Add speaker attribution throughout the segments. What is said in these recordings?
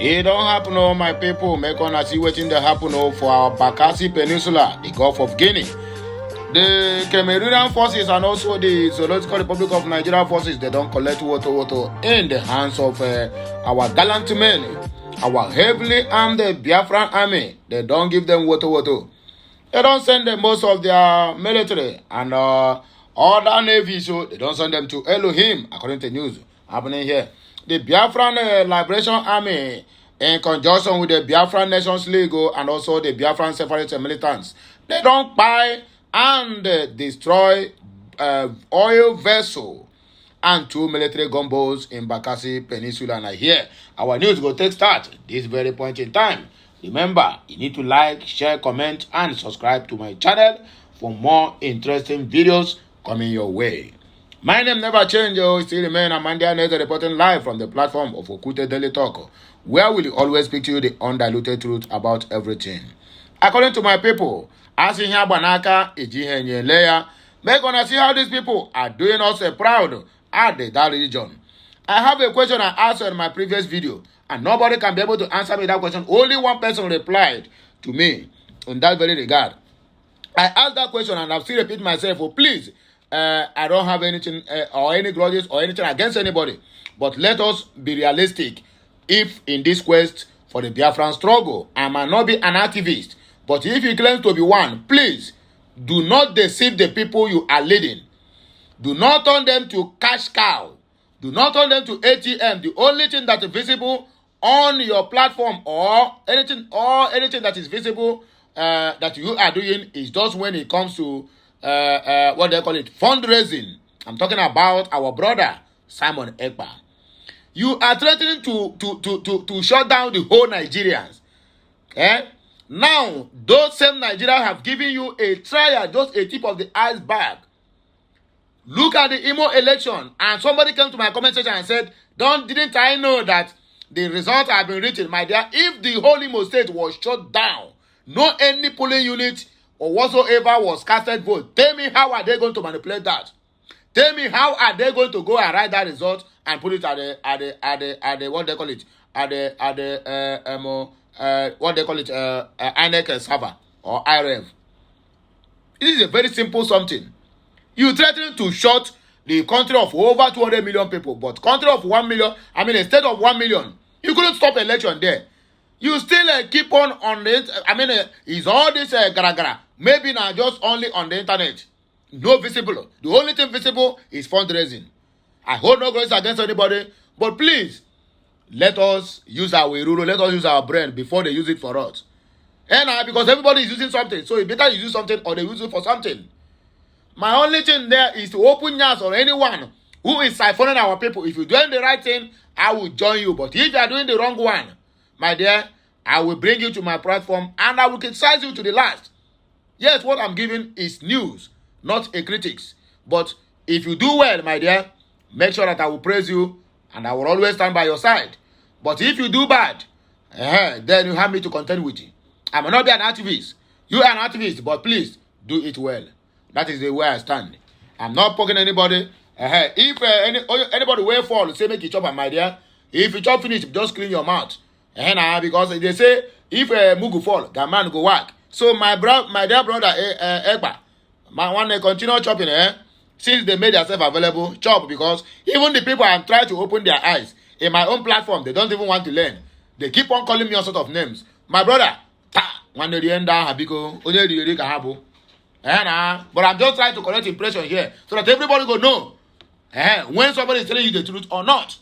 Speaker 1: It don't happen, oh my people. Make on see waiting to happen for our Bakassi Peninsula, the Gulf of Guinea. The Cameroonian forces and also the Zoological Republic of Nigeria forces, they don't collect woto in the hands of our gallant men, our heavily armed Biafran army. They don't give them woto. They don't send them most of their military and other navy, so they don't send them to ElohiM, according to news happening here. The Biafran Liberation Army, in conjunction with the Biafran Nations League and also the Biafran separate militants, they don't buy and destroy oil vessel and 2 military gunboats in Bakassi Peninsula. And I hear our news go take start this very point in time. Remember, you need to like, share, comment, and subscribe to my channel for more interesting videos coming your way. My name never changes, still remain Amandia Neza, reporting live from the platform of Okute Daily Talk, where we will always speak to you the undiluted truth about everything. According to my people, as in here Banaka, Ejihenye Leia, make gonna see how these people are doing us proud at that region. I have a question I asked in my previous video, and nobody can be able to answer me that question. Only one person replied to me in that very regard. I asked that question and I've still repeated myself, oh please, I don't have anything or any grudges or anything against anybody. But let us be realistic. If in this quest for the Biafran struggle, I might not be an activist. But if you claim to be one, please do not deceive the people you are leading. Do not turn them to cash cow. Do not turn them to ATM. The only thing that is visible on your platform or anything that is visible that you are doing is just when it comes to what they call it, fundraising. I'm talking about our brother Simon Ekpa. You are threatening to shut down the whole Nigerians. Now those same Nigerians have given you a trial, just a tip of the iceberg. Look at the Imo election, and somebody came to my comment section and said, didn't I know that the results have been written, my dear? If the whole Imo state was shut down, no any polling unit or whatsoever was casted vote, tell me how are they going to manipulate that? Tell me how are they going to go and write that result and put it at the what they call it, INEC server or IREV. This is a very simple something. You threatening to shut the country of over 200 million people, but country of 1 million, I mean a state of 1 million, you couldn't stop election there. You still keep on it. Is all this gara-gara? Maybe not just only on the internet. No visible. The only thing visible is fundraising. I hold no grudge against anybody, but please, let us use our rule. Let us use our brain before they use it for us. And because everybody is using something, so it better you use something or they use it for something. My only thing there is to open yours or anyone who is siphoning our people. If you're doing the right thing, I will join you. But if you are doing the wrong one, my dear, I will bring you to my platform and I will criticize you to the last. Yes, what I'm giving is news, not a critics. But if you do well, my dear, make sure that I will praise you and I will always stand by your side. But if you do bad, then you have me to contend with you. I may not be an activist. You are an activist, but please do it well. That is the way I stand. I'm not poking anybody. If anybody will fall, say make you chop, my dear. If you chop finish, just clean your mouth. Because they say if Mugu fall, the man go whack. So my dear brother Ekpa, my one continue chopping. Since they made themselves available, chop, because even the people I'm trying to open their eyes in my own platform, they don't even want to learn. They keep on calling me all sort of names. My brother, one day the end habiko, only the kahabo. But I'm just trying to correct impression here so that everybody go know when somebody is telling you the truth or not.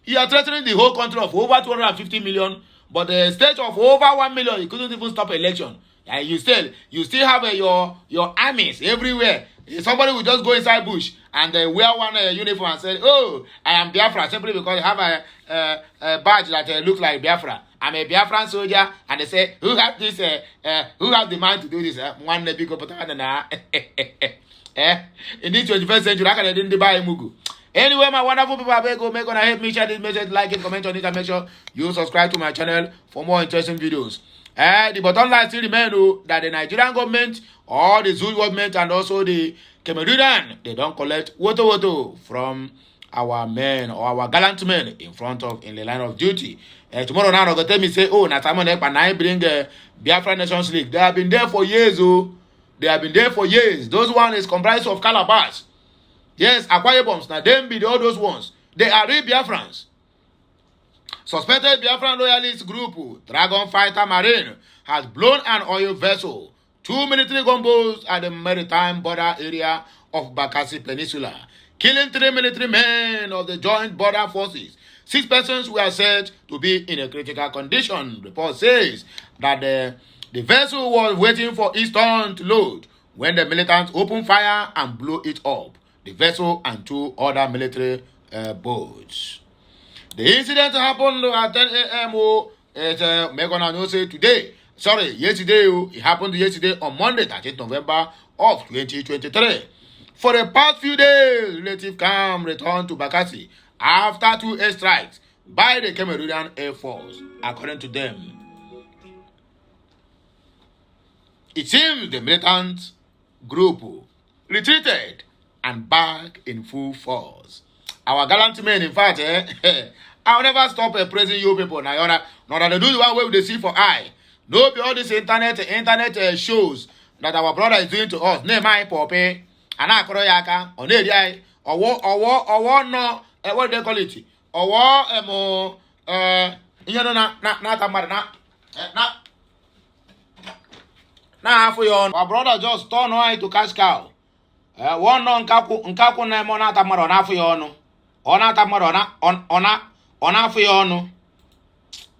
Speaker 1: You are threatening the whole country of over 250 million, but the state of over 1 million, you couldn't even stop election. And you still have your armies everywhere. Somebody will just go inside bush and wear one uniform and say, "Oh, I am Biafra," simply because they have a badge that looks like Biafra. I'm a Biafran soldier, and they say, "Who have this? Who have the mind to do this?" One big in this 21st century, I didn't buy Mugu. Anyway, my wonderful people, make gonna help me share this message, like it, comment on it, and make sure you subscribe to my channel for more interesting videos. The bottom line still remains that the Nigerian government or the Zulu government and also the Cameroonian, they don't collect woto from our men or our gallant men in the line of duty. Tomorrow now, they're going to tell me, say, oh, Natamon Ekpa, now bring Biafra Nations League. They have been there for years, oh. They have been there for years. Those one is comprised of Calabash. Yes, Akwa Iboms. Now, them be all those ones. They are real Biafrans. Suspected Biafran loyalist group, Dragon Fighter Marine, has blown an oil vessel, 2 military gunboats at the maritime border area of Bakassi Peninsula, killing 3 military men of the joint border forces. 6 persons were said to be in a critical condition. Report says that the vessel was waiting for its turn to load when the militants opened fire and blew it up. The vessel and 2 other military boats. The incident happened at 10 a.m. Yesterday. It happened yesterday on Monday, 13th November of 2023. For the past few days, relative calm returned to Bakassi after 2 airstrikes by the Cameroonian Air Force, according to them. It seems the militant group retreated and back in full force. Our gallant men, in fact, I'll never stop praising you people. Now, not that they do the one way they see for eye. No, be all these internet shows that our brother is doing to us. Ne my pope, ana koroyaka, on the eye, or no, what they call it, or na for your our brother just turn away to cash cow. One no nkaku na mo na tamaro na for your no. Ona tamaro na ona for your no.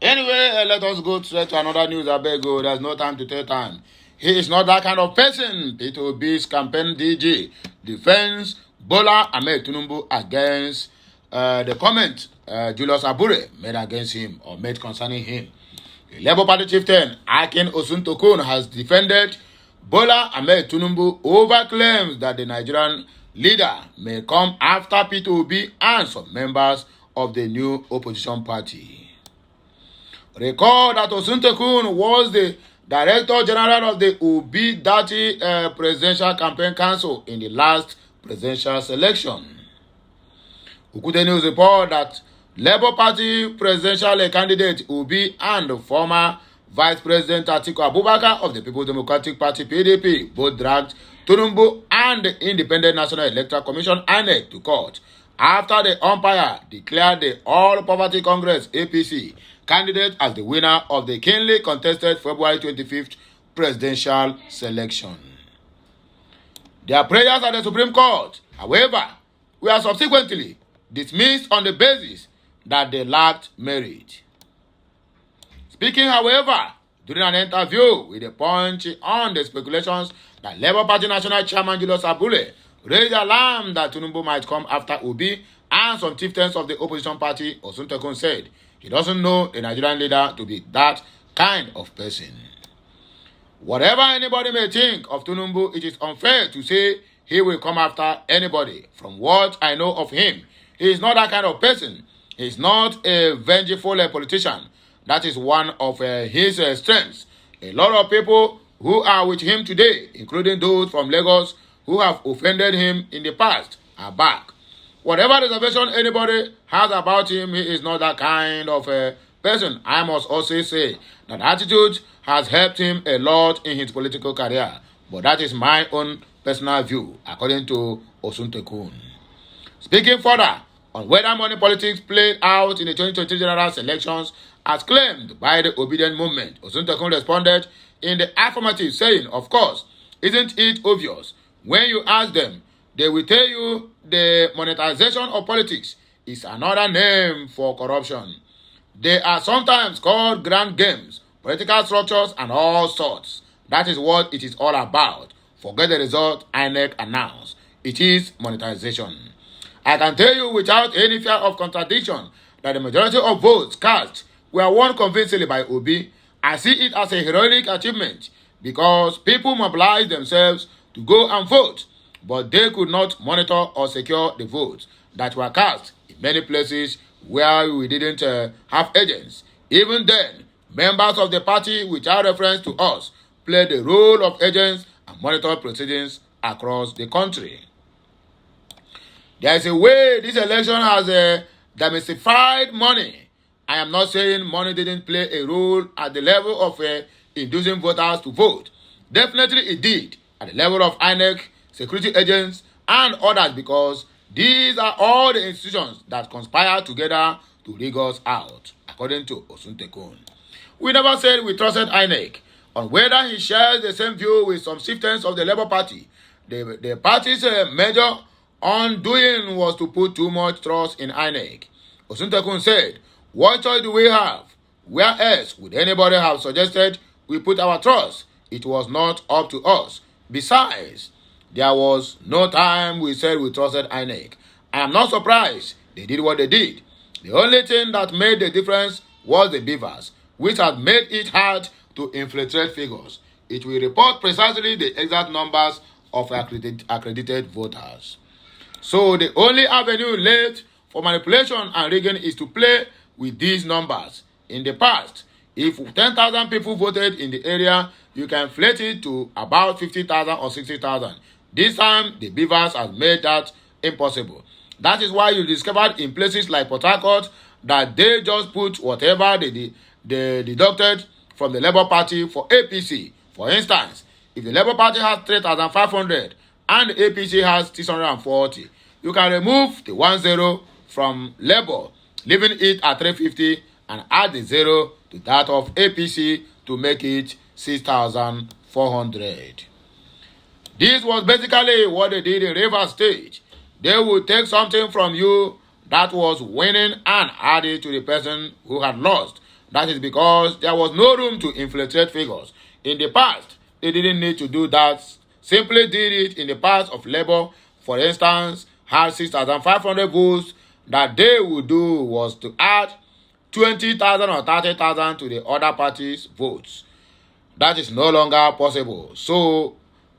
Speaker 1: Anyway, let us go straight to another news. I beg you, there's no time to take time. He is not that kind of person. Peter Obi's campaign DG defends Bola Ahmed Tinubu against the comment Julius Abure made against him or made concerning him. The Labour Party chieftain Akin Osuntokun has defended Bola Ahmed Tinubu over claims that the Nigerian leader may come after Peter Obi and some members of the new opposition party. Recall that Osuntokun was the Director General of the Obi Dati Presidential Campaign Council in the last presidential selection. Ukute News report that Labour Party presidential candidate Obi and former Vice President Atiku Abubakar of the People's Democratic Party PDP both dragged Tinubu and the Independent National Electoral Commission INEC to court after the umpire declared the All Poverty Congress APC candidate as the winner of the keenly contested February 25th presidential selection. Their prayers at the Supreme Court, however, were subsequently dismissed on the basis that they lacked merit. Speaking, however, during an interview with the Punch on the speculations that Labour Party National Chairman Julius Abure raised alarm that Tinubu might come after Obi and some chieftains of the opposition party, Osuntokun said he doesn't know the Nigerian leader to be that kind of person. Whatever anybody may think of Tinubu, it is unfair to say he will come after anybody. From what I know of him, he is not that kind of person. He is not a vengeful politician. That is one of his strengths. A lot of people who are with him today, including those from Lagos who have offended him in the past, are back. Whatever reservation anybody has about him, he is not that kind of a person. I must also say that attitude has helped him a lot in his political career. But that is my own personal view, according to Osuntokun. Speaking further on whether money politics played out in the 2023 general elections as claimed by the Obedient Movement, Osuntokun responded in the affirmative, saying, of course, isn't it obvious? When you ask them, they will tell you the monetization of politics is another name for corruption. They are sometimes called grand games, political structures, and all sorts. That is what it is all about. Forget the result INEC announced. It is monetization. I can tell you without any fear of contradiction that the majority of votes cast were won convincingly by Obi. I see it as a heroic achievement because people mobilized themselves to go and vote, but they could not monitor or secure the votes that were cast in many places where we didn't have agents. Even then, members of the party, without reference to us, played the role of agents and monitored proceedings across the country. There is a way this election has demystified money. I am not saying money didn't play a role at the level of inducing voters to vote. Definitely it did at the level of INEC, security agents, and others, because these are all the institutions that conspire together to rig us out, according to Osuntekun. We never said we trusted INEC. On whether he shares the same view with some chieftains of the Labour Party, the party's major undoing was to put too much trust in INEC. Osuntekun said, "What choice do we have? Where else would anybody have suggested we put our trust? It was not up to us. Besides, there was no time we said we trusted INEC. I am not surprised they did what they did. The only thing that made the difference was the beavers, which had made it hard to infiltrate figures. It will report precisely the exact numbers of accredited voters." So the only avenue left for manipulation and rigging is to play with these numbers. In the past, if 10,000 people voted in the area, you can inflate it to about 50,000 or 60,000. This time, the beavers have made that impossible. That is why you discovered in places like Port Harcourt that they just put whatever they deducted from the Labour Party for APC. For instance, if the Labour Party has 3,500 and the APC has 640, you can remove the 10 from Labour, leaving it at 350, and add the 0 to that of APC to make it 6,400. This was basically what they did in Rivers State. They would take something from you that was winning and add it to the person who had lost. That is because there was no room to infiltrate figures. In the past, they didn't need to do that. Simply did it in the past of Labour, for instance, had 6,500 votes. That they would do was to add 20,000 or 30,000 to the other party's votes. That is no longer possible. So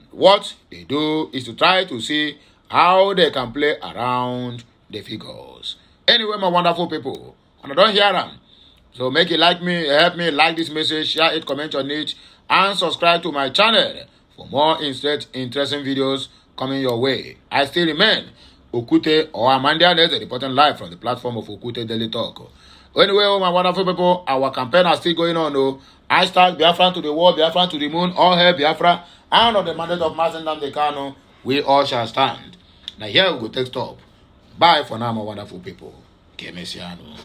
Speaker 1: what they do is to try to see how they can play around the figures. Anyway, my wonderful people, and I don't hear them. So make it like me, help me like this message, share it, comment on it, and subscribe to my channel for more interesting videos coming your way. I still remain Okute or Amanda Neze, reporting live from the platform of Okute Daily Talk. Anyway, all my wonderful people, our campaign is still going on. Hashtag Biafra to the world, Biafra to the moon, all hail Biafra, and on the mandate of Mazen Nnamdi Kanu, we all shall stand. Now here we go take stop. Bye for now, my wonderful people. Kemesiano.